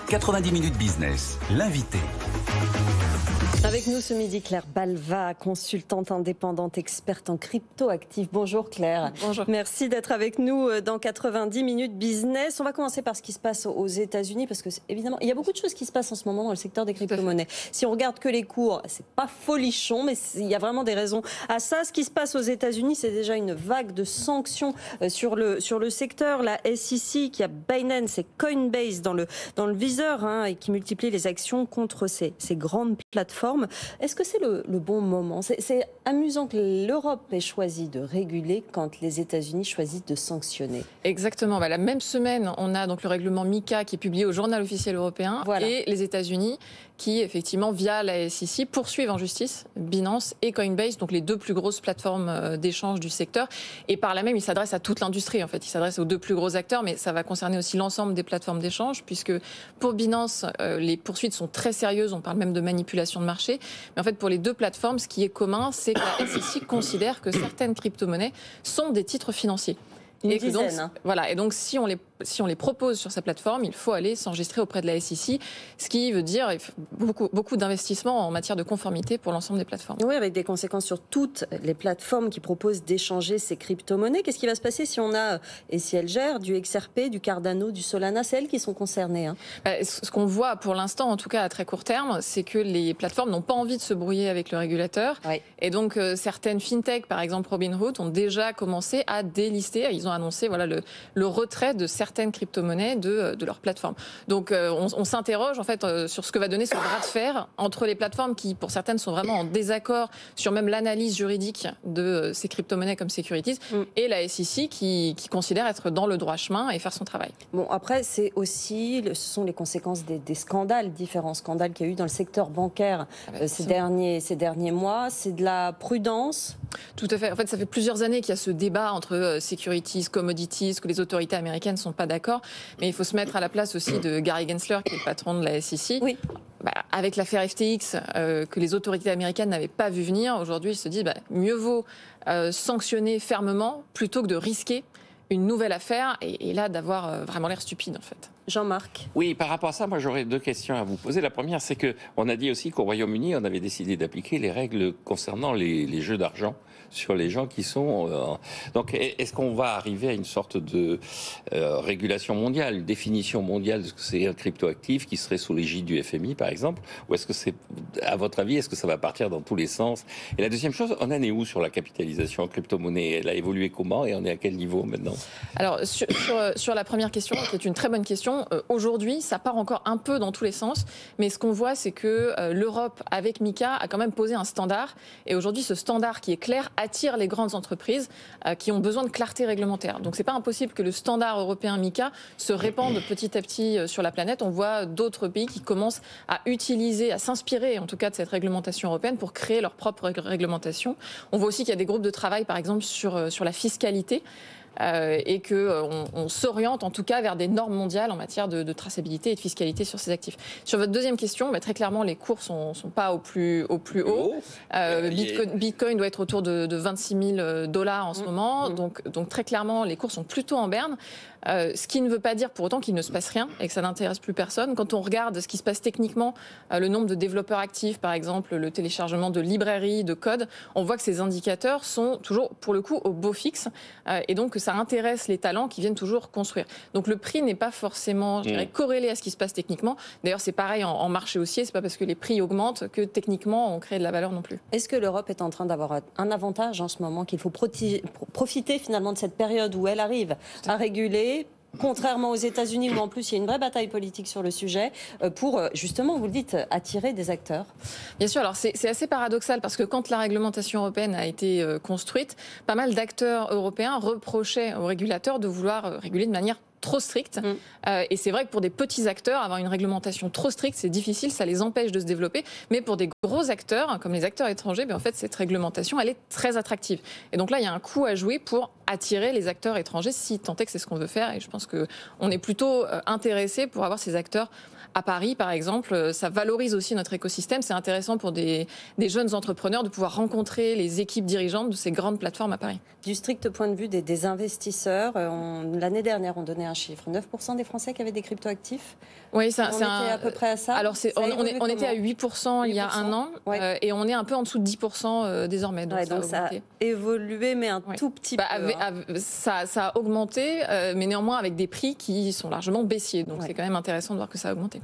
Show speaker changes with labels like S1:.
S1: 90 minutes business, l'invité.
S2: Avec nous ce midi, Claire Balva, consultante indépendante, experte en crypto-actifs. Bonjour Claire.
S3: Bonjour.
S2: Merci d'être avec nous dans 90 minutes business. On va commencer par ce qui se passe aux États-Unis parce que évidemment, il y a beaucoup de choses qui se passent en ce moment dans le secteur des crypto-monnaies. Si on regarde que les cours, c'est pas folichon, mais il y a vraiment des raisons à ça. Ce qui se passe aux États-Unis, c'est déjà une vague de sanctions sur le secteur. La SEC qui a Binance et Coinbase dans le viseur et qui multiplie les actions contre ces grandes plateformes. Est-ce que c'est le bon moment ? C'est amusant que l'Europe ait choisi de réguler quand les États-Unis choisissent de sanctionner.
S3: Exactement. La même semaine, on a donc le règlement MiCA qui est publié au Journal officiel européen, voilà. Et les États-Unis qui, effectivement, via la SEC, poursuivent en justice Binance et Coinbase, donc les deux plus grosses plateformes d'échange du secteur. Et par là même, ils s'adressent à toute l'industrie. En fait, ils s'adressent aux deux plus gros acteurs, mais ça va concerner aussi l'ensemble des plateformes d'échange, puisque pour Binance, les poursuites sont très sérieuses. On parle même de manipulation de marché. Mais en fait, pour les deux plateformes, ce qui est commun, c'est que la SEC considère que certaines crypto-monnaies sont des titres financiers.
S2: Et donc,
S3: voilà. Et donc, si on les propose sur sa plateforme, il faut aller s'enregistrer auprès de la SEC, ce qui veut dire beaucoup d'investissements en matière de conformité pour l'ensemble des plateformes.
S2: Oui, avec des conséquences sur toutes les plateformes qui proposent d'échanger ces crypto-monnaies. Qu'est-ce qui va se passer si on a, et si elles gèrent, du XRP, du Cardano, du Solana, c'est elles qui sont concernées
S3: Ce qu'on voit pour l'instant, en tout cas à très court terme, c'est que les plateformes n'ont pas envie de se brouiller avec le régulateur. Oui. Et donc, certaines fintechs, par exemple Robinhood, ont déjà commencé à délister. Ils ont annoncé le retrait de certaines crypto-monnaies de leur plateforme. Donc on s'interroge en fait sur ce que va donner ce bras de fer entre les plateformes qui, pour certaines, sont vraiment en désaccord sur même l'analyse juridique de ces crypto-monnaies comme securities, et la SEC qui considère être dans le droit chemin et faire son travail.
S2: Bon, après, ce sont les conséquences des scandales, différents scandales qu'il y a eu dans le secteur bancaire ces derniers mois. C'est de la prudence.
S3: Tout à fait. En fait, ça fait plusieurs années qu'il y a ce débat entre securities, commodities, que les autorités américaines ne sont pas d'accord. Mais il faut se mettre à la place aussi de Gary Gensler, qui est le patron de la SEC. Oui. Avec l'affaire FTX, que les autorités américaines n'avaient pas vu venir, aujourd'hui, ils se disent mieux vaut sanctionner fermement plutôt que de risquer une nouvelle affaire et là d'avoir vraiment l'air stupide en fait.
S2: Jean-Marc.
S4: Oui, par rapport à ça, moi j'aurais deux questions à vous poser. La première, c'est qu'on a dit aussi qu'au Royaume-Uni, on avait décidé d'appliquer les règles concernant les jeux d'argent sur les gens qui sont... Donc, est-ce qu'on va arriver à une sorte de régulation mondiale, une définition mondiale de ce que c'est un cryptoactif qui serait sous l'égide du FMI, par exemple? Ou est-ce que c'est, à votre avis, est-ce que ça va partir dans tous les sens? Et la deuxième chose, on en est où sur la capitalisation en crypto-monnaie? Elle a évolué comment et on est à quel niveau maintenant?
S3: Alors, sur la première question, qui est une très bonne question, aujourd'hui, ça part encore un peu dans tous les sens, mais ce qu'on voit, c'est que l'Europe, avec MiCA, a quand même posé un standard. Et aujourd'hui, ce standard qui est clair attire les grandes entreprises qui ont besoin de clarté réglementaire. Donc, c'est pas impossible que le standard européen MiCA se répande petit à petit sur la planète. On voit d'autres pays qui commencent à utiliser, à s'inspirer, en tout cas, de cette réglementation européenne pour créer leur propre réglementation. On voit aussi qu'il y a des groupes de travail, par exemple, sur la fiscalité. Et qu'on s'oriente en tout cas vers des normes mondiales en matière de traçabilité et de fiscalité sur ces actifs. Sur votre deuxième question, très clairement, les cours sont pas au plus haut. Bitcoin doit être autour de 26 000 $ en ce moment. Donc très clairement, les cours sont plutôt en berne. Ce qui ne veut pas dire pour autant qu'il ne se passe rien et que ça n'intéresse plus personne. Quand on regarde ce qui se passe techniquement, le nombre de développeurs actifs, par exemple, le téléchargement de librairies, de code, on voit que ces indicateurs sont toujours, pour le coup, au beau fixe. Et donc, que ça intéresse les talents qui viennent toujours construire. Donc, le prix n'est pas forcément, je dirais, corrélé à ce qui se passe techniquement. D'ailleurs, c'est pareil en marché haussier. C'est pas parce que les prix augmentent que techniquement, on crée de la valeur non plus.
S2: Est-ce que l'Europe est en train d'avoir un avantage en ce moment, qu'il faut profiter finalement de cette période où elle arrive à réguler, contrairement aux États-Unis où en plus il y a une vraie bataille politique sur le sujet, pour justement, vous le dites, attirer des acteurs?
S3: Bien sûr, alors c'est assez paradoxal parce que quand la réglementation européenne a été construite, pas mal d'acteurs européens reprochaient aux régulateurs de vouloir réguler de manière trop stricte. Et c'est vrai que pour des petits acteurs, avoir une réglementation trop stricte, c'est difficile, ça les empêche de se développer. Mais pour des gros acteurs, comme les acteurs étrangers, en fait, cette réglementation, elle est très attractive. Et donc là, il y a un coup à jouer pour attirer les acteurs étrangers, si tant est que c'est ce qu'on veut faire. Et je pense qu'on est plutôt intéressé pour avoir ces acteurs à Paris, par exemple. Ça valorise aussi notre écosystème. C'est intéressant pour des jeunes entrepreneurs de pouvoir rencontrer les équipes dirigeantes de ces grandes plateformes à Paris.
S2: Du strict point de vue des investisseurs, l'année dernière, on donnait un chiffre. 9% des Français qui avaient des cryptoactifs.
S3: Oui,
S2: on était à peu près à ça.
S3: Alors, on était à 8% il y a un an,
S2: ouais.
S3: et on est un peu en dessous de 10% désormais. Donc,
S2: ça a évolué, mais un tout petit peu.
S3: Ça a augmenté, mais néanmoins avec des prix qui sont largement baissiers. Donc, c'est quand même intéressant de voir que ça a augmenté.